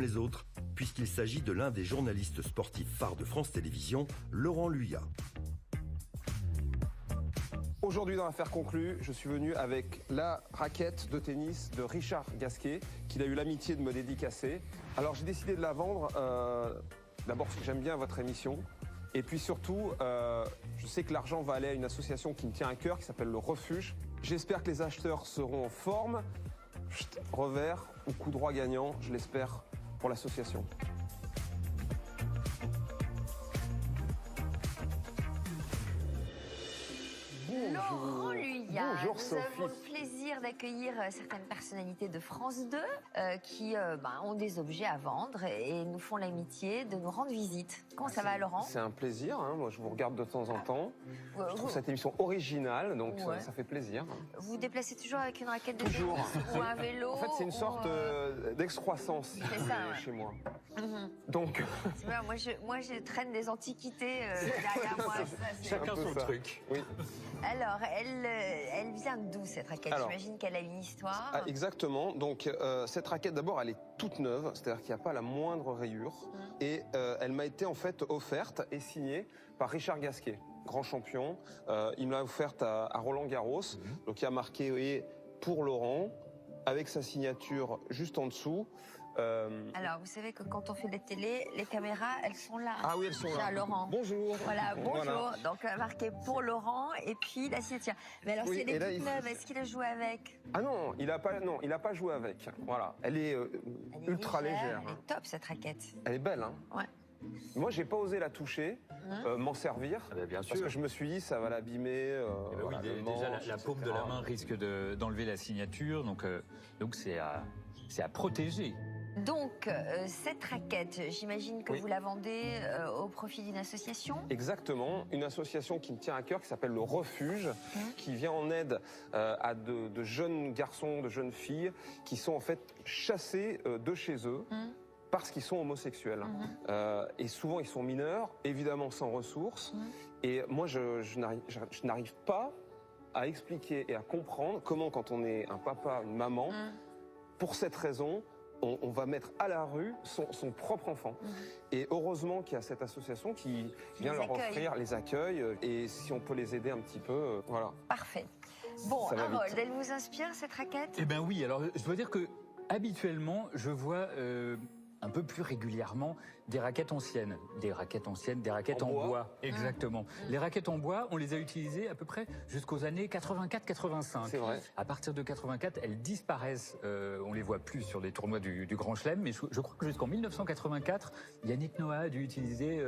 les autres, puisqu'il s'agit de l'un des journalistes sportifs phares de France Télévisions, Laurent Luyat. Aujourd'hui dans l'affaire conclue, je suis venu avec la raquette de tennis de Richard Gasquet, qu'il a eu l'amitié de me dédicacer. Alors j'ai décidé de la vendre, d'abord parce que j'aime bien votre émission, et puis surtout, je sais que l'argent va aller à une association qui me tient à cœur, qui s'appelle le Refuge. J'espère que les acheteurs seront en forme. Revers ou coup droit gagnant, je l'espère, pour l'association. Laurent Luyat, Bonjour, nous Sophie. avons le plaisir d'accueillir certaines personnalités de France 2 qui ont des objets à vendre et nous font l'amitié de nous rendre visite. Comment ça va, Laurent? C'est un plaisir, hein. Moi je vous regarde de temps en temps. Je trouve cette émission originale, donc ça fait plaisir. Vous vous déplacez toujours avec une raquette de Toujours. tennis ou un vélo? En fait, c'est une sorte d'excroissance chez moi. Donc, Vrai, moi, je traîne des antiquités derrière moi. Chacun son truc. Oui. Alors, elle vient d'où cette raquette? J'imagine qu'elle a une histoire. Ah, exactement. Donc, cette raquette, d'abord, elle est toute neuve, c'est-à-dire qu'il n'y a pas la moindre rayure. Et elle m'a été en fait offerte et signée par Richard Gasquet, grand champion. Il me l'a offerte à Roland Garros. Donc, il y a marqué pour Laurent, avec sa signature juste en dessous. Alors, vous savez que quand on fait des télés, les caméras, elles sont là. Ah oui, elles sont là. Laurent. Bonjour. Voilà, bonjour. Voilà. Donc, marqué pour Laurent et puis la signature. Mais alors, si elle est toute neuve, est-ce qu'il a joué avec? Ah non, il a pas joué avec. Voilà, elle est ultra légère. Elle est top, cette raquette. Elle est belle, hein. Ouais. Moi, j'ai pas osé la toucher, m'en servir, bien sûr. parce que je me suis dit ça va l'abîmer. Oui, déjà la paume de la main risque d'enlever la signature, donc c'est à protéger. Donc, cette raquette, j'imagine que vous la vendez au profit d'une association? Exactement, une association qui me tient à cœur, qui s'appelle le Refuge, qui vient en aide à de jeunes garçons, de jeunes filles, qui sont en fait chassés de chez eux. Parce qu'ils sont homosexuels. Et souvent, ils sont mineurs, évidemment sans ressources. Et moi, je n'arrive pas à expliquer et à comprendre comment, quand on est un papa, une maman, pour cette raison, on va mettre à la rue son propre enfant. Et heureusement qu'il y a cette association qui vient leur offrir les accueils. Et si on peut les aider un petit peu, voilà. Parfait. Bon, Harold, elle vous inspire, cette raquette? Eh bien oui, alors je dois dire que habituellement, je vois un peu plus régulièrement des raquettes anciennes. Des raquettes en bois. Exactement. Les raquettes en bois, on les a utilisées à peu près jusqu'aux années 84-85. C'est vrai. À partir de 84, elles disparaissent. On les voit plus sur les tournois du Grand Chelem, mais je crois que jusqu'en 1984, Yannick Noah a dû utiliser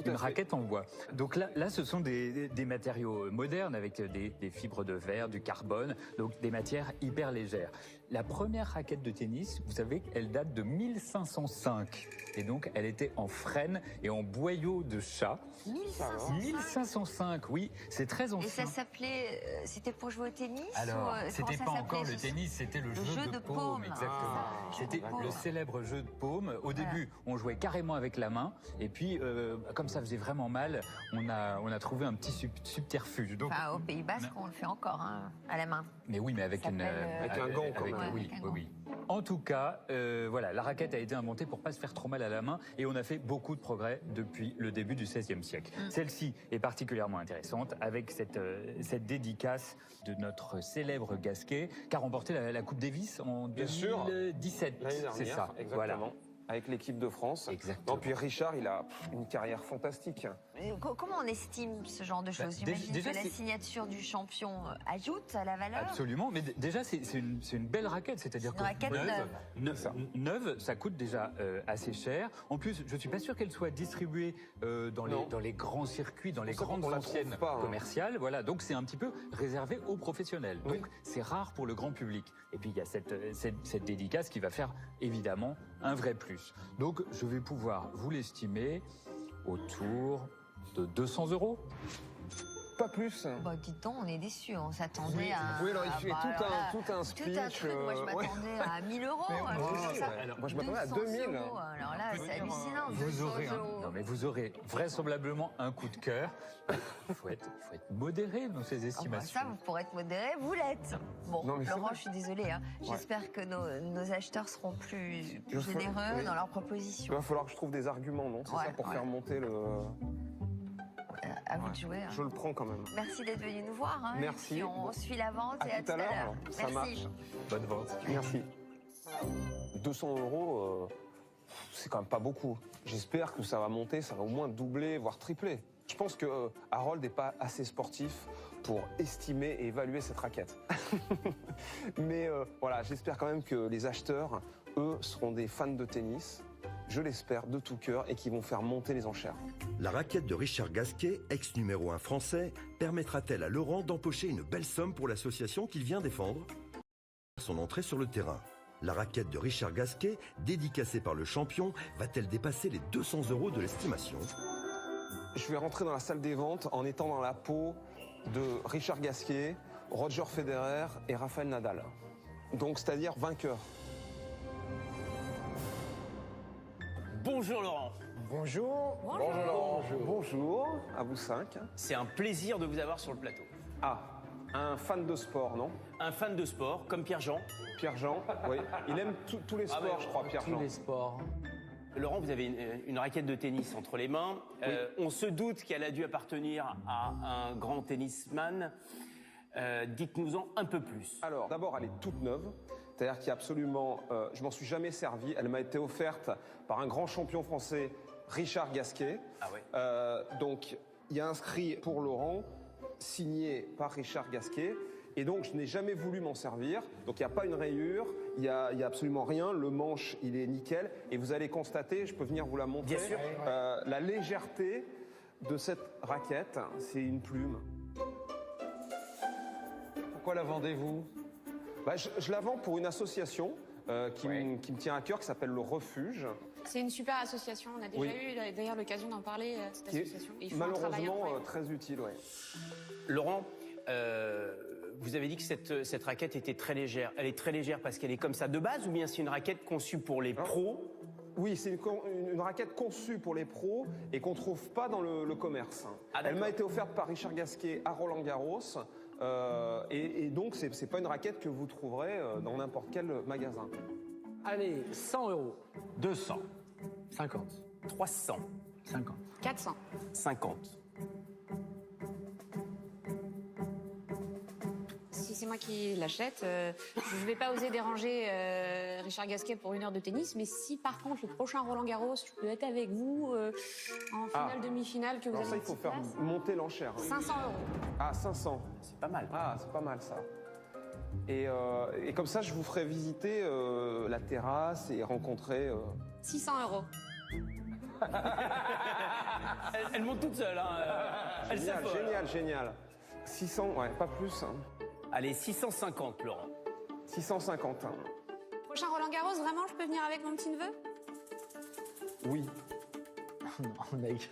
une raquette en bois. Donc là, ce sont des matériaux modernes avec des fibres de verre, du carbone, donc des matières hyper légères. La première raquette de tennis, vous savez, elle date de 1505. Et donc, elle était en frêne et en boyau de chat. 1505, oui, c'est très ancien. Et ça s'appelait, c'était pour jouer au tennis? Alors, c'était pas encore le tennis, c'était le jeu de paume. Exactement. C'était le célèbre jeu de paume. Au début, on jouait carrément avec la main. Et puis, comme ça faisait vraiment mal, on a trouvé un petit subterfuge. Donc, au Pays Basque, on le fait encore, à la main. Mais oui, mais avec un gant, quand même. Oui. En tout cas, voilà, la raquette a été inventée pour pas se faire trop mal à la main et on a fait beaucoup de progrès depuis le début du XVIe siècle. Celle-ci est particulièrement intéressante avec cette dédicace de notre célèbre Gasquet qui a remporté la Coupe Davis en 2017. C'est ça, exactement. Voilà. Avec l'équipe de France. Exactement. Non, puis Richard, il a une carrière fantastique. Comment on estime ce genre de choses? J'imagine que la signature du champion ajoute à la valeur. Absolument, mais déjà c'est une belle raquette, c'est-à-dire que neuve, ça coûte déjà assez cher. En plus, je suis pas sûr qu'elle soit distribuée dans les grands circuits, dans les grandes anciennes commerciales. Voilà, donc c'est un petit peu réservé aux professionnels. Donc c'est rare pour le grand public. Et puis il y a cette dédicace qui va faire évidemment un vrai plus. Donc je vais pouvoir vous l'estimer autour de 200 €. Pas plus. Bah, dites donc, on est déçus. On s'attendait à. Oui, alors il fait tout un speech. Tout un truc. Moi, je m'attendais à 1000 €. C'est ça. Moi, je m'attendais à 2000. Alors là, c'est hallucinant. Vous aurez vraisemblablement un coup de cœur. Il faut être modéré dans ces estimations. Ça, pour être modéré, vous l'êtes. Bon, Non, Laurent, je suis désolée. Hein. J'espère que nos acheteurs seront plus généreux dans leurs propositions. Il va falloir que je trouve des arguments, non? C'est ça, pour faire monter le... À vous de jouer. Hein. Je le prends quand même. Merci d'être venu nous voir. Hein. Merci. Et puis on suit la vente et à tout à l'heure. Ça marche. Bonne vente. Merci. 200 €, c'est quand même pas beaucoup. J'espère que ça va monter, ça va au moins doubler, voire tripler. Je pense que Harold n'est pas assez sportif pour estimer et évaluer cette raquette. Mais voilà, j'espère quand même que les acheteurs, eux, seront des fans de tennis. Je l'espère de tout cœur et qui vont faire monter les enchères. La raquette de Richard Gasquet, ex-numéro 1 français, permettra-t-elle à Laurent d'empocher une belle somme pour l'association qu'il vient défendre? Son entrée sur le terrain. La raquette de Richard Gasquet, dédicacée par le champion, va-t-elle dépasser les 200 € de l'estimation? Je vais rentrer dans la salle des ventes en étant dans la peau de Richard Gasquet, Roger Federer et Rafael Nadal. Donc, c'est-à-dire vainqueur. Bonjour Laurent. Bonjour. Bonjour. Bonjour. À vous 5. C'est un plaisir de vous avoir sur le plateau. Ah, un fan de sport, non? Un fan de sport, comme Pierre-Jean. Pierre-Jean, oui. Il aime tous les sports, je crois, Pierre-Jean. Tous les sports. Laurent, vous avez une raquette de tennis entre les mains. Oui. On se doute qu'elle a dû appartenir à un grand tennisman. Dites-nous-en un peu plus. Alors, d'abord, elle est toute neuve. C'est-à-dire qu'il y a absolument... je m'en suis jamais servi. Elle m'a été offerte par un grand champion français, Richard Gasquet. Ah ouais. Donc, il y a inscrit pour Laurent, signé par Richard Gasquet. Et donc, je n'ai jamais voulu m'en servir. Donc, il n'y a pas une rayure, il n'y a absolument rien. Le manche, il est nickel. Et vous allez constater, je peux venir vous la montrer, Bien sûr. la légèreté de cette raquette. C'est une plume. Pourquoi la vendez-vous? Je la vends pour une association qui me tient à cœur, qui s'appelle le Refuge. C'est une super association. On a déjà eu d'ailleurs l'occasion d'en parler, cette Qui est association. Ils font un travail malheureusement incroyable. très utile, oui. Laurent, vous avez dit que cette raquette était très légère. Elle est très légère parce qu'elle est comme ça de base ou bien c'est une raquette conçue pour les pros? Oui, c'est une raquette conçue pour les pros et qu'on ne trouve pas dans le commerce. Ah, elle m'a d'accord. été offerte par Richard Gasquet à Roland-Garros. Et donc, c'est pas une raquette que vous trouverez dans n'importe quel magasin. Allez, 100 €. 200, 50. 300, 50. 400. 50. Si c'est moi qui l'achète, je ne vais pas oser déranger Richard Gasquet pour 1 heure de tennis. Mais si par contre le prochain Roland-Garros, je peux être avec vous en finale, demi-finale, que vous Alors avez ça, il une faut petite faire place, monter l'enchère. 500 €. Ah, 500. C'est pas mal. Ah, c'est pas mal ça. Et comme ça, je vous ferai visiter la terrasse et rencontrer... 600 €. Elle monte toute seule. Hein. Elle Génial, s'affole. génial. 600, ouais, pas plus. Hein. Allez, 650, Laurent. 650. Hein. Prochain Roland-Garros, vraiment, je peux venir avec mon petit neveu? Oui. Non, mec.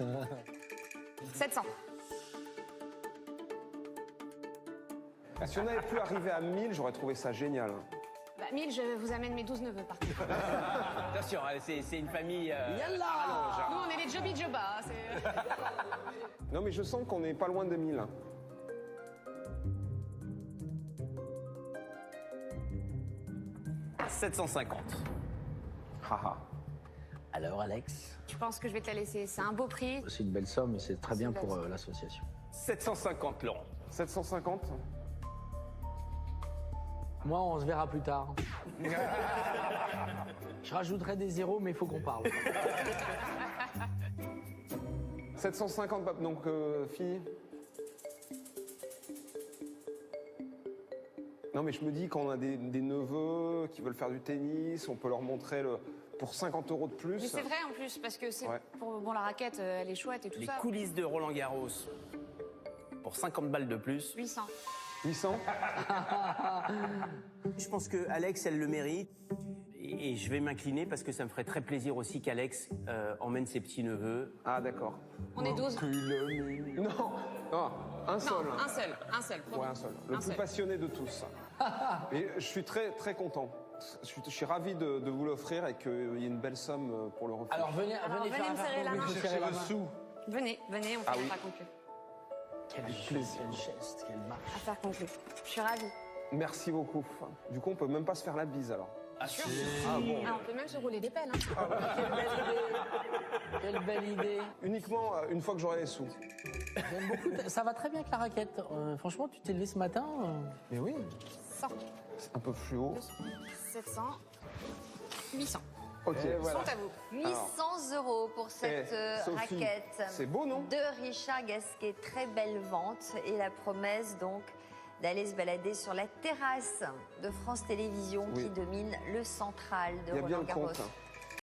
700. Si on avait pu arriver à 1000, j'aurais trouvé ça génial. Bah, 1000, je vous amène mes 12 neveux par contre. Attention, c'est une famille. Yallah. Nous, on est les Joby Joba. Non, mais je sens qu'on n'est pas loin de 1000. 750. Haha. Alors, Alex, Je pense que je vais te la laisser. C'est un beau prix. c'est une belle somme et c'est très bien C'est pour belle. l'association. 750, Laurent. 750. Moi, on se verra plus tard. Je rajouterai des zéros, mais il faut qu'on parle. 750, donc fille. Non, mais je me dis qu'on a des neveux qui veulent faire du tennis, on peut leur montrer pour 50 € de plus. Mais c'est vrai en plus, parce que c'est Ouais. bon, la raquette, elle est chouette et tout Les ça. coulisses de Roland Garros pour 50 balles de plus. 800. 800. Je pense que Alex, elle le mérite. Et je vais m'incliner parce que ça me ferait très plaisir aussi qu'Alex emmène ses petits-neveux. Ah, d'accord. On est 12. Non, non, un seul. Non, un seul. Ouais, un seul. Le plus passionné de tous. Et je suis très, très content. Je suis ravi de vous l'offrir et qu'il y ait une belle somme pour le refuge. Alors venez faire me serrer la oui, main. vous serrer la main. Venez, on fait Ah oui. l'affaire conclue. Quel geste, quelle marche. Affaire conclue. Je suis ravie. Merci beaucoup. Du coup, on peut même pas se faire la bise alors. Ah, sûr. Ah bon. Ah, on peut même se rouler des pelles. Hein. Quelle belle idée. Uniquement une fois que j'aurai les sous. J'aime beaucoup. Ça va très bien avec la raquette. Franchement, tu t'es levé ce matin. Mais oui, 100, c'est un peu fluo. 700, 800. Ok, voilà. Sont à vous. 800 € pour cette Sophie, raquette c'est beau, non? de Richard Gasquet. Très belle vente et la promesse donc d'aller se balader sur la terrasse de France Télévisions Oui. qui domine le central de Il y a bien le Roland-Garros. compte. Hein.